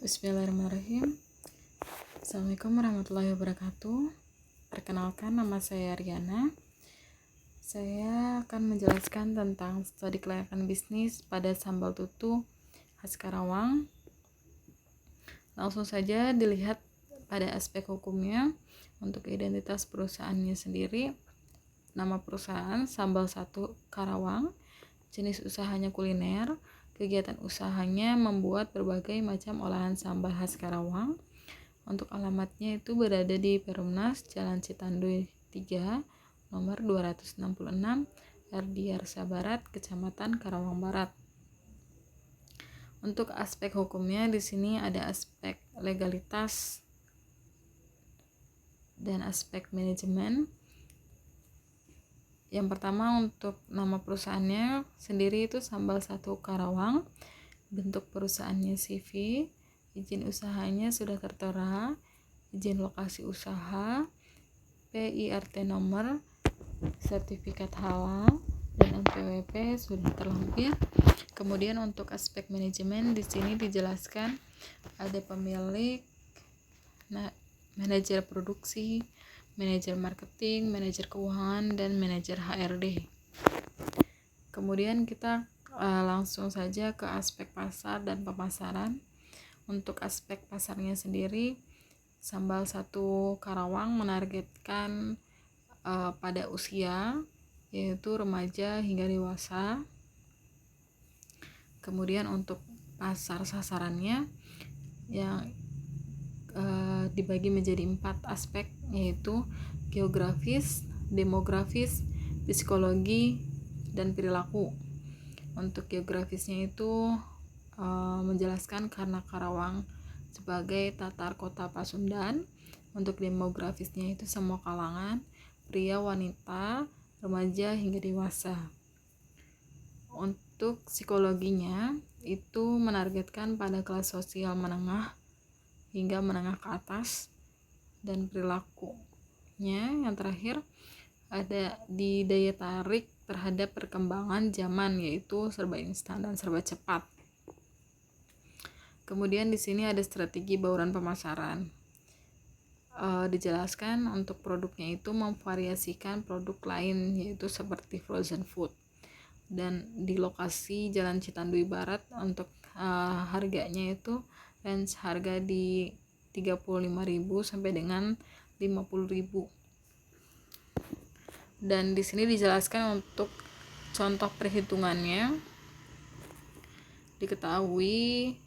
Bismillahirrahmanirrahim. Assalamualaikum warahmatullahi wabarakatuh. Perkenalkan, nama saya Riana. Saya akan menjelaskan tentang studi kelayakan bisnis pada sambal tutu khas Karawang. Langsung saja dilihat pada aspek hukumnya. Untuk identitas perusahaannya sendiri, nama perusahaan Sambal 1 Karawang, jenis usahanya kuliner. Kegiatan usahanya membuat berbagai macam olahan sambal khas Karawang. Untuk alamatnya itu berada di Perumnas, Jalan Citanduy 3, nomor 266, Ardiarsa Barat, Kecamatan Karawang Barat. Untuk aspek hukumnya di sini ada aspek legalitas dan aspek manajemen. Yang pertama, untuk nama perusahaannya sendiri itu Sambal 1 Karawang. Bentuk perusahaannya CV, izin usahanya sudah tertera, izin lokasi usaha, PIRT nomor, sertifikat halal, dan NPWP sudah terlampir. Kemudian untuk aspek manajemen di sini dijelaskan ada pemilik, manajer produksi, manajer marketing, manajer keuangan, dan manajer HRD. Kemudian kita langsung saja ke aspek pasar dan pemasaran. Untuk aspek pasarnya sendiri, Sambal 1 Karawang menargetkan pada usia yaitu remaja hingga dewasa. Kemudian untuk pasar sasarannya yang dibagi menjadi 4 aspek, yaitu geografis, demografis, psikologi, dan perilaku. Untuk geografisnya itu menjelaskan karena Karawang sebagai tatar kota Pasundan. Untuk demografisnya itu semua kalangan, pria, wanita, remaja hingga dewasa. Untuk psikologinya itu menargetkan pada kelas sosial menengah hingga menengah ke atas. Dan perilakunya yang terakhir ada di daya tarik terhadap perkembangan zaman, yaitu serba instan dan serba cepat. Kemudian di sini ada strategi bauran pemasaran. Dijelaskan untuk produknya itu memvariasikan produk lain, yaitu seperti frozen food. Dan di lokasi Jalan Citanduy Barat untuk harganya itu range harga di 35.000 sampai dengan 50.000. Dan di sini dijelaskan untuk contoh perhitungannya. Diketahui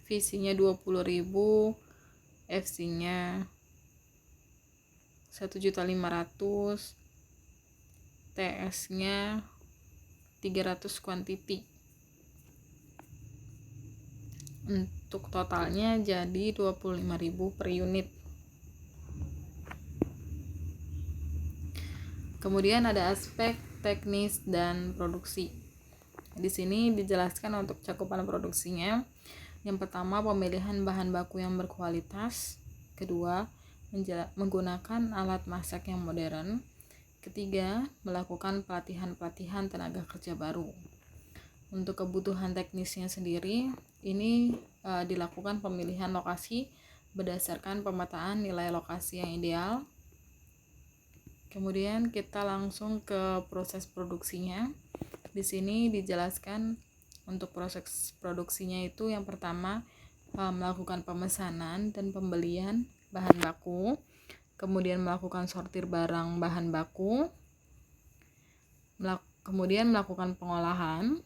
visinya 20.000, FC-nya 1.500.000, TS-nya 300 quantity. Untuk totalnya jadi 25.000 per unit. Kemudian ada aspek teknis dan produksi. Di sini dijelaskan untuk cakupan produksinya. Yang pertama, pemilihan bahan baku yang berkualitas. Kedua, menggunakan alat masak yang modern. Ketiga, melakukan pelatihan tenaga kerja baru. Untuk kebutuhan teknisnya sendiri, ini dilakukan pemilihan lokasi berdasarkan pemetaan nilai lokasi yang ideal. Kemudian kita langsung ke proses produksinya. Di sini dijelaskan untuk proses produksinya itu yang pertama melakukan pemesanan dan pembelian bahan baku, kemudian melakukan sortir barang bahan baku, kemudian melakukan pengolahan,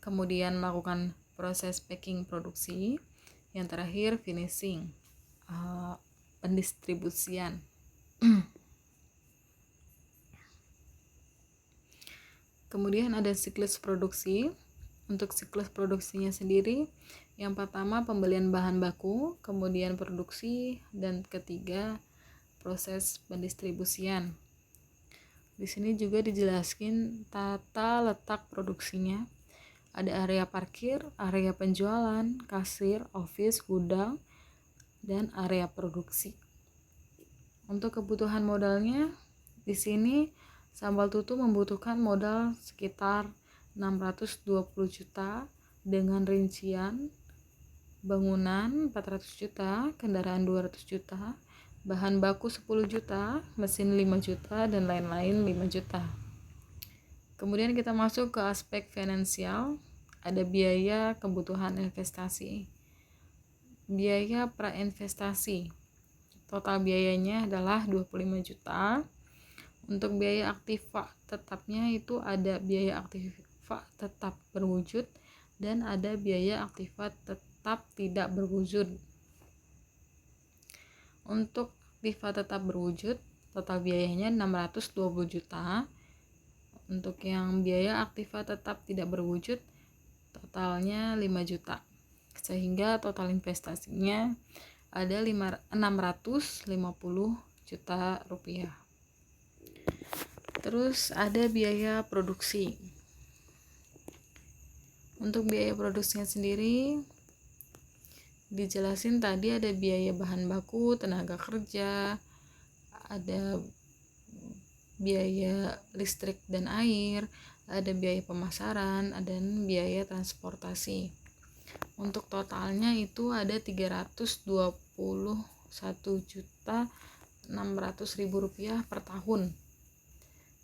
kemudian melakukan proses packing produksi, yang terakhir finishing, pendistribusian. Kemudian ada siklus produksi. Untuk siklus produksinya sendiri, yang pertama pembelian bahan baku, kemudian produksi, dan ketiga proses pendistribusian. Di sini juga dijelaskan tata letak produksinya. Ada area parkir, area penjualan, kasir, office, gudang, dan area produksi. Untuk kebutuhan modalnya, di sini Sambal Tutu membutuhkan modal sekitar 620 juta dengan rincian bangunan 400 juta, kendaraan 200 juta, bahan baku 10 juta, mesin 5 juta, dan lain-lain 5 juta. Kemudian kita masuk ke aspek finansial, ada biaya kebutuhan investasi. Biaya prainvestasi, total biayanya adalah 25 juta. Untuk biaya aktiva tetapnya itu ada biaya aktiva tetap berwujud dan ada biaya aktiva tetap tidak berwujud. Untuk aktiva tetap berwujud, total biayanya 620 juta. Untuk yang biaya aktiva tetap tidak berwujud, totalnya 5 juta. Sehingga total investasinya ada 650 juta rupiah. Terus ada biaya produksi. Untuk biaya produksinya sendiri dijelasin tadi, ada biaya bahan baku, tenaga kerja, ada biaya listrik dan air, ada biaya pemasaran, dan biaya transportasi. Untuk totalnya itu ada 321.600.000 rupiah per tahun,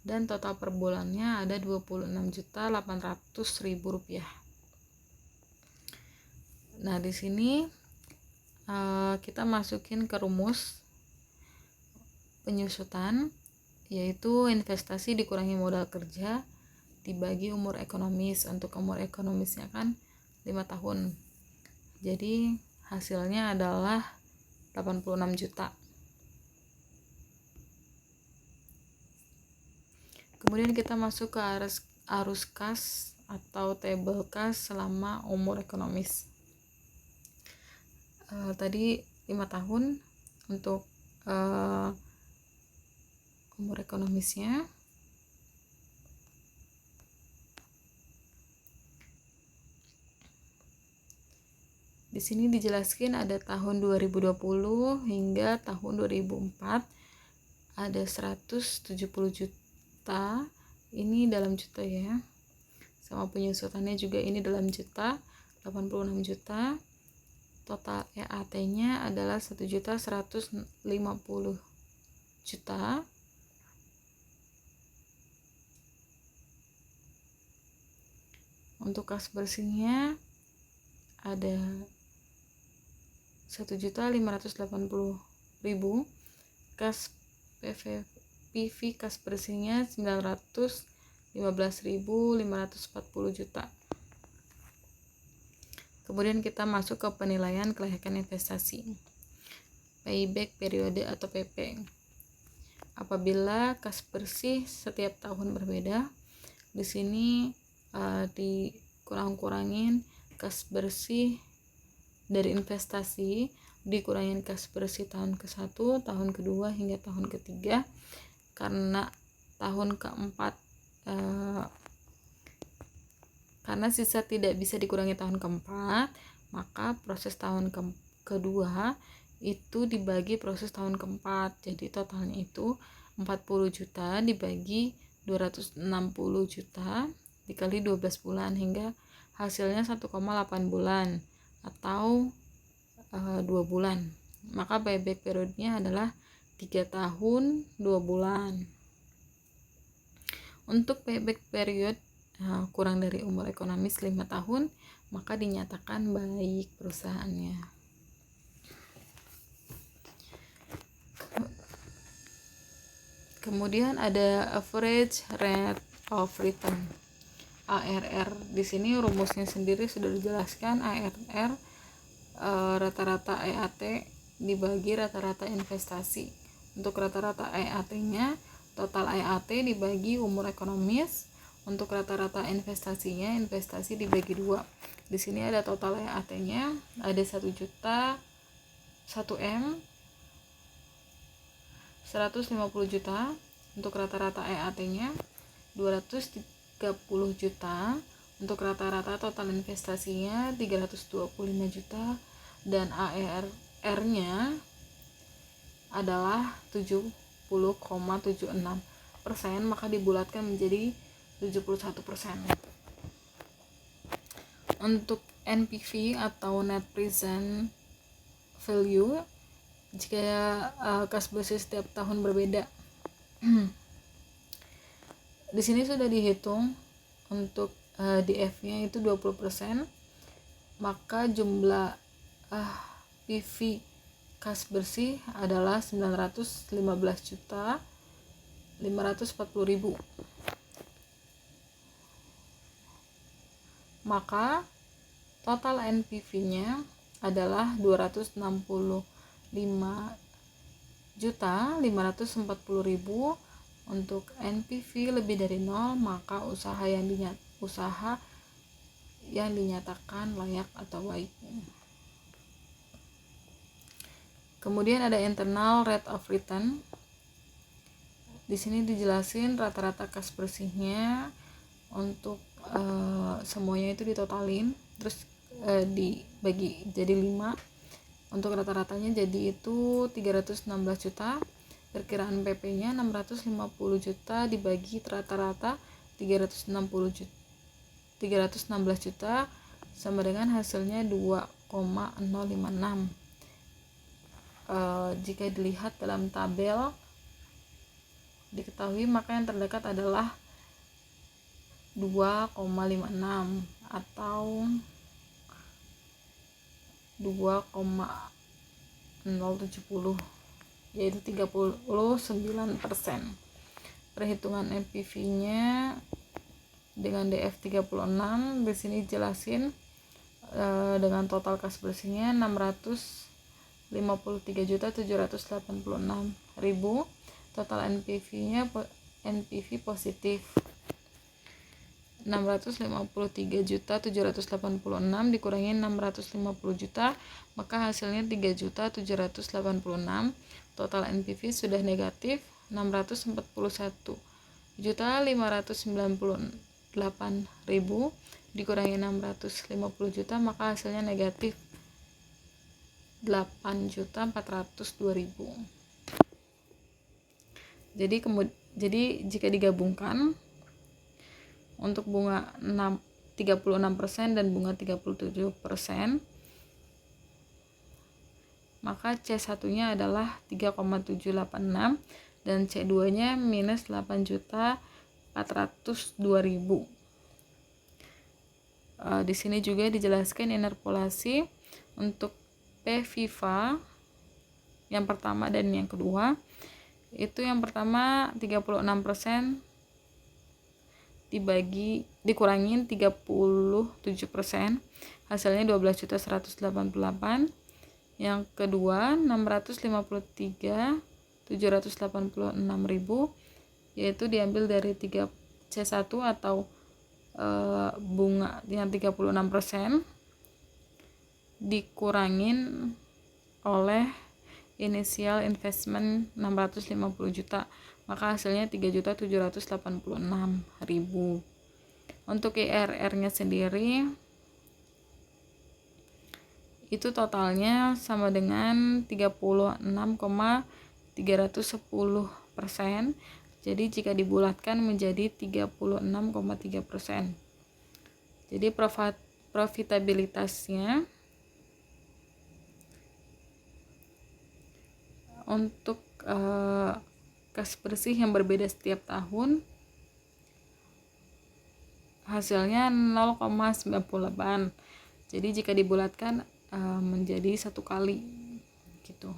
dan total per bulannya ada 26.800.000 rupiah. Nah, di sini kita masukin ke rumus penyusutan, yaitu investasi dikurangi modal kerja dibagi umur ekonomis. Untuk umur ekonomisnya kan 5 tahun, jadi hasilnya adalah 86 juta. Kemudian kita masuk ke arus kas atau table kas selama umur ekonomis. Tadi 5 tahun untuk umur ekonomisnya. Di sini dijelaskan ada tahun 2020 hingga tahun 2004 ada 170 juta, ini dalam juta ya. Sama penyusutannya juga ini dalam juta, 86 juta. Total EAT-nya adalah 1.150 juta. Untuk kas bersihnya ada 1.580.000. Kas PV kas bersihnya 915.540 juta. Kemudian kita masuk ke penilaian kelayakan investasi, payback periode atau PP. Apabila kas bersih setiap tahun berbeda, di sini dikurangin kas bersih dari investasi, dikurangin kas bersih tahun ke-1, tahun kedua hingga tahun ketiga. Karena tahun keempat karena sisa tidak bisa dikurangi tahun keempat, maka proses tahun kedua itu dibagi proses tahun keempat. Jadi totalnya itu 40 juta dibagi 260 juta dikali 12 bulan hingga hasilnya 1,8 bulan atau 2 bulan. Maka payback periodnya adalah 3 tahun 2 bulan. Untuk payback period kurang dari umur ekonomis 5 tahun, maka dinyatakan baik perusahaannya. Kemudian ada average rate of return, ARR. Di sini rumusnya sendiri sudah dijelaskan. ARR rata-rata EAT dibagi rata-rata investasi. Untuk rata-rata EAT-nya, total EAT dibagi umur ekonomis. Untuk rata-rata investasinya, investasi dibagi 2. Di sini ada total EAT-nya ada 1 juta, 1 M, 150 juta. Untuk rata-rata EAT-nya 230 juta. Untuk rata-rata total investasinya 325 juta, dan ARR-nya adalah 70,76%, maka dibulatkan menjadi 71%. Untuk NPV atau net present value jika kas bersih setiap tahun berbeda. Di sini sudah dihitung untuk DF-nya itu 20%, maka jumlah PV kas bersih adalah 915.540.000. Maka total NPV-nya adalah 265.540.000. Untuk NPV lebih dari 0, maka usaha yang dinyatakan layak atau baik. Kemudian ada internal rate of return. Di sini dijelasin rata-rata kas bersihnya untuk semuanya itu ditotalin, terus dibagi jadi 5. Untuk rata-ratanya jadi itu 316 juta. Perkiraan PP-nya 650 juta dibagi rata-rata 316 juta sama dengan hasilnya 2,056. Jika dilihat dalam tabel diketahui maka yang terdekat adalah 2,56 atau 2,070, yaitu 39%. Perhitungan NPV-nya dengan DF 36 di sini jelasin dengan total kas bersihnya 653.786.000. Total NPV-nya NPV positif 653.786 dikurangi 650 juta, maka hasilnya 3.786. Total NPV sudah negatif 641.598.000 dikurangi 650 juta, maka hasilnya negatif 8.402.000. Jadi jika digabungkan untuk bunga 36% dan bunga 37%, maka C1-nya adalah 3,786 dan C2-nya minus 8.402.000. Di sini juga dijelaskan interpolasi untuk P Viva yang pertama dan yang kedua. Itu yang pertama 36% dikurangin 37%, hasilnya 12.188. Yang kedua 653.786.000, yaitu diambil dari 3 C1 atau bunga yang 36% dikurangin oleh initial investment 650 juta, maka hasilnya 3.786.000. Untuk IRR-nya sendiri itu totalnya sama dengan 36,310%. Jadi jika dibulatkan menjadi 36,3%. Jadi profitabilitasnya untuk kas bersih yang berbeda setiap tahun hasilnya 0,98. Jadi jika dibulatkan menjadi 1 kali gitu.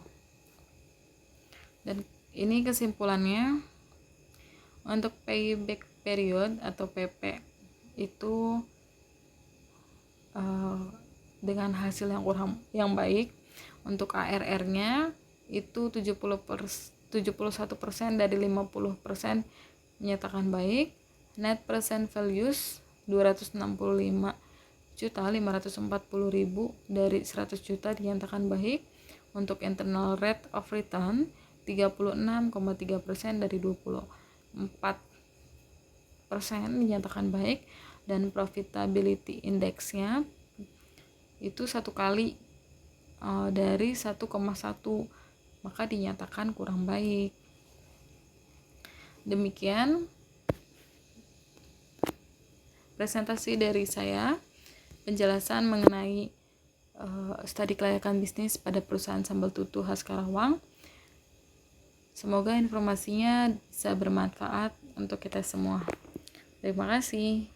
Dan ini kesimpulannya untuk payback period atau PP itu dengan hasil yang baik. Untuk ARR-nya itu 71% dari 50% menyatakan baik. Net present values 265.540.000 dari 100 juta dinyatakan baik. Untuk internal rate of return 36,3% dari 24% dinyatakan baik, dan profitability indexnya itu 1 kali dari 1,1, maka dinyatakan kurang baik. Demikian presentasi dari saya. penjelasan mengenai studi kelayakan bisnis pada perusahaan sambal tutu khas Karawang. Semoga informasinya bisa bermanfaat untuk kita semua. Terima kasih.